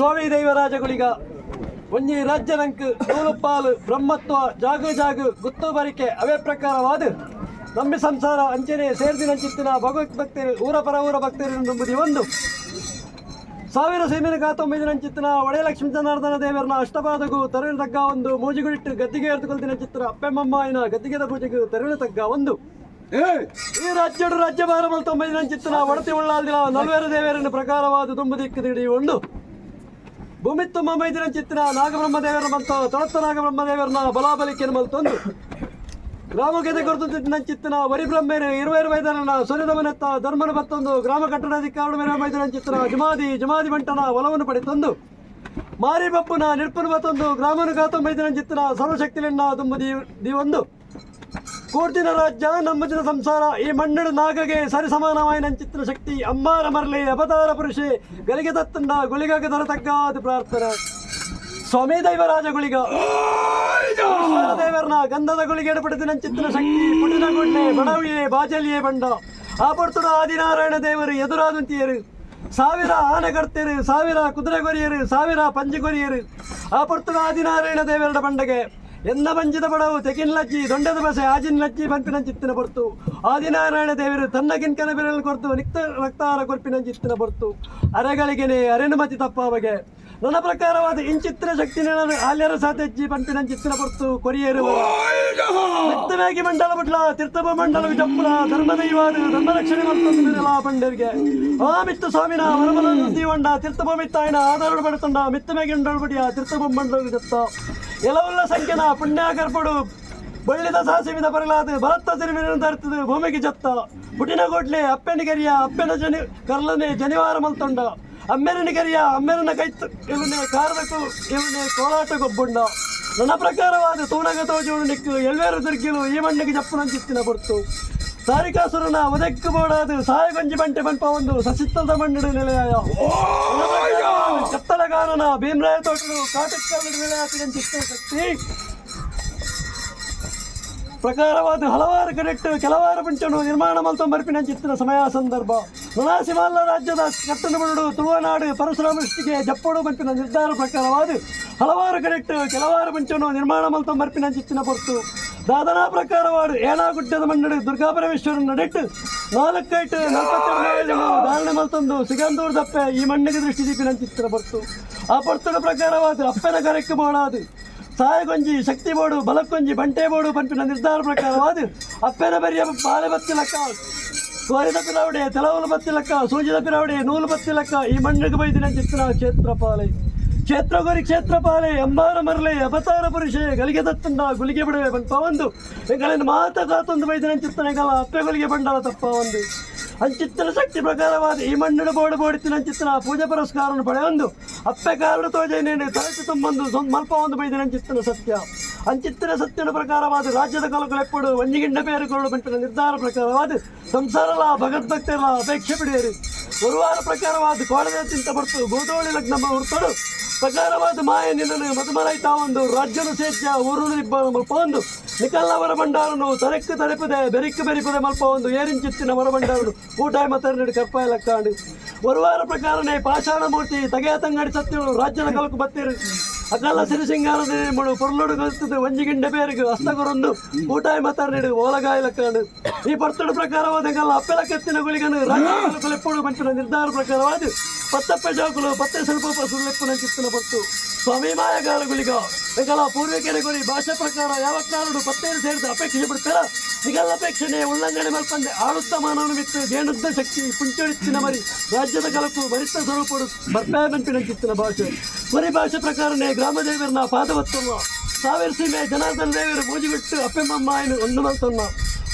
ಸ್ವಾಮಿ ದೈವರಾಜಗುಳಿಗ ಒಂಜಿ ರಾಜ್ಯದಂಕ್ ನೂಲುಪಾಲು ಬ್ರಹ್ಮತ್ವ ಜಾಗು ಜಾಗು ಗುತ್ತು ಬರಿಕೆ ಅವೇ ಪ್ರಕಾರವಾದ ನಂಬಿ ಸಂಸಾರ ಅಂಚನೆ ಸೇರ್ದಿನಂಚಿತ್ತಿನ ಭಗವತ್ ಭಕ್ತರು ಊರ ಪರ ಊರ ಭಕ್ತರಿಂಬುದಿ ಒಂದು ಸಾವಿರ ಸೀಮಿನ ಗಾತೊಂಬೈದಿನಂಚಿತ್ತಿನ ಒಡೆಯ ಲಕ್ಷ್ಮೀ ಜನಾರ್ದನ ದೇವರನ ಅಷ್ಟಪಾದಗೂ ತರುಣ ತಗ್ಗ ಒಂದು ಮೂಜಿಗುಡಿಟ್ಟು ಗದ್ದಿಗೆ ಎರ್ತುಕೊಳ್ತಿನ ಚಿತ್ರ ಅಪ್ಪೆಮ್ಮಯ್ಯನ ಗದ್ದಿಗೆದ ಪೂಜೆಗೂ ತರುಣ ತಗ್ಗ ಒಂದು ಈ ರಾಜ್ಯಡು ರಾಜ್ಯ ಭಾರ ಮಲ್ತೊಂಬೈದಿನಂಚಿತ್ತಿನ ಒಡತಿ ಉಳ್ಳಾಲ್ದಿನ ನಲ್ವೇರ ದೇವರನ್ನು ಪ್ರಕಾರವಾದ ತುಂಬು ದಿಕ್ಕು ತಿಳಿ ಒಂದು ಭೂಮಿ ತುಂಬ ಮೈದಿನ ಚಿತ್ತಿನ ನಾಗಬ್ರಹ್ಮದೇವರ ಮತ್ತು ತೊಳತ್ತ ನಾಗಬ್ರಹ್ಮದೇವರನ ಬಲಾಬಲಿಕೆಯನ್ನು ಮಲ್ತೊಂದು ಗ್ರಾಮಕ್ಕೆ ಕೊರತು ಚಿತ್ತಿನ ವರಿಬ್ರಹ್ಮೇನೆ ಇರುವೇರು ಮೈದಾನ ಸೂರ್ಯದಮನೆತ್ತ ಧರ್ಮನ ಬತ್ತೊಂದು ಗ್ರಾಮ ಕಟ್ಟಡಾಧಿಕಾರಣ ಮೇರೆ ಮೈದಾನ ಚಿತ್ತಿನ ಜಮಾದಿ ಬಂಟನ ಒಲವನ್ನು ಪಡೆತೊಂದು ಮಾರಿ ಬಪ್ಪುನ ನಿರ್ಪನ ಬತ್ತೊಂದು ಗ್ರಾಮನ ಗಾತ ಮೈದಾನ ಚಿತ್ತಿನ ಸರ್ವಶಕ್ತಿಲಿನ್ನ ತುಂಬ ದೀವೊಂದು ಕೂರ್ತಿನ ರಾಜ್ಯ ನಮ್ಮಜಿನ ಸಂಸಾರ ಈ ಮಣ್ಣಡು ನಾಗಗೆ ಸರಿಸಮಾನವಾಯಿನ ಚಿತ್ರ ಶಕ್ತಿ ಅಂಬಾರ ಮರಳಿ ಅವತಾರ ಪುರುಷೆ ಗಲಿಗೆ ತತ್ತಂಡ ಗುಳಿಗಾಗ ದರ ತಗ್ಗಾದ ಪ್ರಾರ್ಥನೆ ಸ್ವಾಮಿ ದೈವರಾಜ ಗುಳಿಗ ದೇವರನ ಗಂಧದ ಗುಳಿಗೆ ಪಡೆದಿನ ಚಿತ್ರ ಶಕ್ತಿ ಪುಟಿನ ಗುಂಡೆ ಬಡವಿಯೇ ಬಾಜಲಿಯೇ ಬಂಡ ಆ ಪಡ್ತುಡ ಆದಿನಾರಾಯಣ ದೇವರು ಎದುರಾದಂತಿಯರು ಸಾವಿರ ಆನೆಗರ್ತಿಯರು ಸಾವಿರ ಕುದುರೆ ಗೊರಿಯರು ಸಾವಿರ ಪಂಜಿಗೊರಿಯರು ಆ ಪಡ್ತುಡ ಆದಿನಾರಾಯಣ ದೇವರ ಬಂಡೆಗೆ ಎನ್ನ ಬಂಜಿದ ಬಡವು ತೆಗಿನ್ ಲಜ್ಜಿ ದೊಂಡದ ಬಸೆ ಆಜಿನ ಲಜ್ಜಿ ಬಂಪಿನ ಚಿತ್ತಿನ ಬರ್ತು ಆದಿನಾರಾಯಣ ದೇವರು ತನ್ನ ಕಿನ್ಕನ ಬೆರಳು ಕೊರ್ತು ನಿಕ್ತ ರಕ್ತಾರ ಕೊರ್ಪಿನ ಚಿತ್ತಿನ ಬರ್ತು ಅರೆಗಳಿಗೆನೆ ಅರೆನುಮತಿ ತಪ್ಪಾವಗೆ ನನ್ನ ಪ್ರಕಾರವಾದ ಇಂಚಿತ್ರ ಶಕ್ತಿ ಆಲ್ಯರ ಸಾತೆಜ್ಜಿ ಬಂಪಿನ ಚಿತ್ತಿನ ಬರ್ತು ಕೊರಿಯರು ಮಿತ್ತವಾಗಿ ಮಂಡಲ ಬಿಡ್ಲ ತೀರ್ಥಪ ಮಂಡಲ ಜಪ್ಪುಲ ಧರ್ಮದೈವಾದ ಧರ್ಮರಕ್ಷಣೆ ಮಾಡ್ತಾ ಬಂಡರಿಗೆ ಆ ಮಿತ್ತು ಸ್ವಾಮಿನ ವರಮಲ ದೀವಂಡ ತೀರ್ಥಪ ಮಿತ್ತಾಯನ ಆಧಾರ ಬಡತಂಡ ಮಿತ್ತವಾಗಿ ಉಂಡಲ್ಬಡಿಯ ತೀರ್ಥಪ ಮಂಡಲ ಜಪ್ತ ಎಲ್ಲವಲ್ಲ ಸಂಖ್ಯೆನ ಪುಣ್ಯಾಕರ್ಪಡು ಬಳ್ಳಿದ ಸಾಸಿವಿದ ಬರಲಾದ ಬಲತ್ತ ಸಿರಿಮಿನ ತರ್ತದೆ ಭೂಮಿಗೆ ಜತ್ತ ಪುಟಿನ ಗೋಟ್ಲೆ ಅಪ್ಪೆನಿಗರಿಯ ಅಪ್ಪೆನ ಕರ್ಲನೆ ಜನಿವಾರ ಮಲ್ತೊಂಡ ಅಮ್ಮೆರನಿಗರಿಯ ಅಮ್ಮೆರನ ಕೈತ್ ಇವನೇ ಕಾರದಕ್ಕೂ ಇವನೇ ಕೋಲಾಟ ಗೊಬ್ಬುಂಡ ನನ್ನ ಪ್ರಕಾರವಾದ ತೂನಗ ತೋಜೋಡು ನಿಕ್ಕು ಎಳ್ವೇರು ದುರ್ಗಿಲು ಈ ಮಣ್ಣಿಗೆ ಜಪ್ಪನಂಚಿತ್ತಿನ ಬರ್ತು ಸಾರಿಕಾಸುರನ ಒದಕ್ಕು ಬೋಡಾದು ಸಾಯಗಂಜಿ ಬಂಟೆ ಬಂಪ ಒಂದು ಸಸಿತ್ತದ ಮಣ್ಣಿಡು ನೆಲೆಯಾಯ ಕತ್ತಲಗಾರನ ಭೀಮರಾಯ ತೋಟಲು ಕಾಟಕ್ಕಲ್ಲದ ನೆಲೆಯಾತಿಗಂಚಿತ್ತ ಶಕ್ತಿ ಪ್ರಕಾರವಾದ ಹಲವಾರು ಕರೆಕ್ಟ್ ಕೆಲವಾರು ಪಂಚನು ನಿರ್ಮಾಣ ಮಲ್ತೊಂಬರ್ಪಿನ ಚಿತ್ತಿನ ಸಮಯ ಸಂದರ್ಭ ನೊಣಾಸಿಮಾಲ ರಾಜ್ಯದ ಕಟ್ಟನಬಡು ತುಳುವನಾಡು ಪರಶುರಾಮ ದೃಷ್ಟಿಗೆ ಜಪ್ಪಡು ಬಂಪಿನ ನಿರ್ಧಾರ ಪ್ರಕಾರವಾದ ಹಲವಾರು ಕರೆಕ್ಟ್ ಕೆಲವಾರು ಪಂಚನು ನಿರ್ಮಾಣ ಮಲ್ತೊಂಬರ್ಪಿನ ಚಿತ್ತಿನ ಪೊರ್ತು ದಾದನಾ ಪ್ರಕಾರವಾಡು ಏಣಾಗುಡ್ಡದ ಮಣ್ಣಡು ದುರ್ಗಾಪರಮೇಶ್ವರನ ನಡಿಟ್ಟು ನಾಲ್ಕೈಟು 42 ಧಾರಣೆ ಮಲ್ತೊಂದು ಸಿಗಂದೂರು ದಪ್ಪೆ ಈ ಮಣ್ಣಿಗೆ ದೃಷ್ಟಿ ದೀಪಿನ ಚಿತ್ತಿನ ಪೊರ್ತು ಆ ಪೊರ್ತದ ಪ್ರಕಾರವಾದ ಅಪ್ಪನ ಕರೆಕ್ಟ್ ಮಾಡೋದು ಸಾಯಗೊಂಜಿ ಶಕ್ತಿ ಬೋಡು ಬಲಕ್ಕೊಂಜಿ ಬಂಟೆ ಬೋಡು ಪಂಪಿನ ನಿರ್ಧಾರ ಪ್ರಕಾರವಾದ ಅಪ್ಪೆನ ಬರಿಯ ಬಾಲೆ ಬತ್ತಿ ಲೆಕ್ಕ ಸ್ವಾರಿದ ಪಿರಾವಡೆ ತೆಲವಲು ಬತ್ತಿ ಲೆಕ್ಕ ಸೂಜಿದ ಪಿರಾವಡೆ ನೂಲು ಬತ್ತಿ ಲೆಕ್ಕ ಈ ಮಣ್ಣಿಗೆ ಬೈದಿನ ಚಿತ್ರ ಕ್ಷೇತ್ರಗೋರಿ ಕ್ಷೇತ್ರಪಾಲೆ ಅಂಬಾರ ಮರಲೆ ಅವತಾರ ಪುರುಷೆ ಗಲಿಗೆ ದತ್ತಂಡ ಗುಲಿಗೆ ಬಿಡುವೆ ಬಂಪ ಒಂದು ಎಂಗಳನ್ನು ಮಾತ ಕಾತೊಂದು ಬೈದಿನ ಚಿತ್ರನೆಗಳ ಅಪ್ಪೆಗಳಿಗೆ ಬಂಡಲ ತಪ್ಪ ಒಂದು ಅಂಚಿತ್ತಿನ ಶಕ್ತಿ ಪ್ರಕಾರವಾದ ಈ ಮಣ್ಣಿನ ಬೋಡು ಬೋಡಿತ್ತಿನ ಚಿತ್ತಿನ ಪೂಜೆ ಪುರಸ್ಕಾರವನ್ನು ಪಡೆಯೊಂದು ಅಪ್ಪೆ ಕಾರಣ ತೋಜೇನೇನು ತಲೆಸಿ ತುಂಬೊಂದು ಮಲ್ಪ ಒಂದು ಬೈದಿನ ಚಿತ್ತಿನ ಸತ್ಯ ಅಂಚಿತ್ತಿನ ಸತ್ಯನ ಪ್ರಕಾರವಾದ ರಾಜ್ಯದ ಕಲಕಲೆಪ್ಪಡು ಒಂಜಿಗಿಂಡ ಬೇರುಗಳು ಬಂಟಿನ ನಿರ್ಧಾರ ಪ್ರಕಾರವಾದ ಸಂಸಾರಲ ಭಗವದ್ಭಕ್ತರಲ ಅಪೇಕ್ಷೆ ಬಿಡಿಯರು ಗುರುವಾರ ಪ್ರಕಾರವಾದ ಕೋಳದ ತಿಂತ ಬರ್ತು ಗೋದೋಳಿ ಲಗ್ನ ಹುಡ್ತಡು ಪ್ರಕಾರವಾದ ಮಾಯ ನಿನ್ನನು ಮಧುಮರೈತ ಒಂದು ರಾಜ್ಯನು ಸೇತ್ಯ ಊರು ಮಲ್ಪ ಒಂದು ನಿಕಲ್ನವರ ಬಂಡಾರನು ತರೆಕ್ಕು ತರೆಪದೆ ಬೆರಿಕ್ಕು ಬೆರಿಪದೆ ಮಲ್ಪ ಒಂದು ಏರಿಂಚಿತ್ತಿನ ಮರ ಬಂಡಾರನು ಊಟಾಯ ಮತರ್ನಡಿ ಕಪ್ಪಾಯ ಲಕ್ಕಾಂಡು ಗುರುವಾರ ಪ್ರಕಾರನೇ ಪಾಷಾಣ ಮೂರ್ತಿ ತಗೆಯ ತಂಗಡಿ ಸತ್ಯಗಳು ರಾಜ್ಯದ ಕಲಕು ಬತ್ತಿರು ಅಕಲ್ಲ ಸಿರಿಸಿಂಗಾರದ ಮುಳು ಪೊರ್ಲೋಡು ಕಲಿತದೆ ಒಂಜಿಗಿಂಡೆ ಬೇರಿಗೆ ಹಸ್ತಗೊರೊಂದು ಊಟಾಯ ಮತರ್ನಡಿ ಓಲಗಾಯ ಲಕ್ಕಾಂಡು ಈ ಪರ್ತಡು ಪ್ರಕಾರವಾದ ಕಲ್ಲ ಅಪ್ಪೆಲ ಕೆತ್ತಿನ ಗುಳಿಗನು ರಾಜ್ಯ ಕಲೆಪ್ಪಡು ಬಂಟಿನ ನಿರ್ಧಾರ ಪ್ರಕಾರವಾದ ಪತ್ತಪ್ಪೆ ಜೋಕುಲು ಪತ್ತೆ ಸ್ವಲ್ಪ ಸುಳ್ಳೆಪ್ಪನ ಚಿತ್ತಿನ ಬರ್ತು ಸ್ವಾಮಿ ಮಾಯಗಾಲ ಗುಳಿಗ ಎಂಕಲ ಪೂರ್ವಿಕೆರೆ ಗುರಿ ಭಾಷೆ ಪ್ರಕಾರ ಯಾವ ಕಾರಣ ಪತ್ತೇರು ಸೇರಿದ ಅಪೇಕ್ಷೆ ಬಿಡ್ತಾರ ನಿಗಲ್ಲ ಅಪೇಕ್ಷಣೆ ಉಲ್ಲಂಘನೆ ಮಲ್ಪಂದೆ ಆಳುತ್ತ ಮಾನವನು ಬಿತ್ತು ಜೇನುದ್ದ ಶಕ್ತಿ ಪುಂಚೊಳಿತ್ತಿನ ಮರಿ ರಾಜ್ಯದ ಕಲಕು ಭರಿತ ಸ್ವರೂಪಡು ಬರ್ಪೆ ಬಂಪಿನ ಚಿತ್ತಿನ ಭಾಷೆ ಮರಿ ಭಾಷೆ ಪ್ರಕಾರನೇ ಗ್ರಾಮದೇವರನ್ನ ಪಾದವತ್ತಮ್ಮ ಸಾವಿರ ಸೀಮೆ ಜನಾರ್ದನ ದೇವರು ಮೂಜಿಬಿಟ್ಟು ಅಪ್ಪೆಮ್ಮಯ್ಯನು ಒಂದು ಮಲ್ತನ್ನ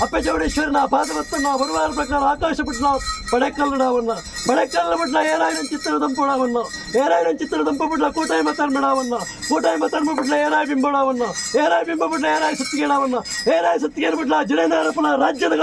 ಅಪ್ಪೆ ಚೌಡೇಶ್ವರನ ಪಾದವತ್ತನ್ನ ಬರುವಾರ ಪ್ರಕಾರ ಆಕಾಶ ಬಿಟ್ಲ ಪಡೆಕಲ್ಲಡವನ್ನ ಪಡೆಕಲ್ಲ ಬಿಟ್ಲ ಏರಾಯಿನ ಚಿತ್ರ ದಂಪುಡವನ್ನ ಏರಾಯಿನ ಚಿತ್ರ ದಂಪ ಬಿಟ್ಲ ಕೂಟಾಯಿ ಮತರ್ಮಿಡವನ್ನ ಕೂಟಾಯಿ ಮತರ್ಮ ಬಿಟ್ಲ ಏರಾಯಿ ಬಿಂಬಡವನ್ನ ಏರಾಯಿ ಬಿಂಬ ಬಿಟ್ಲ ಏರಾಯಿ ಸುತ್ತಿಗೆಡವನ್ನ ಏರಾಯಿ ಸುತ್ತಿಗೆ ಬಿಟ್ಲ ಜಿನೇಂದ್ರ ರಾಜ್ಯದ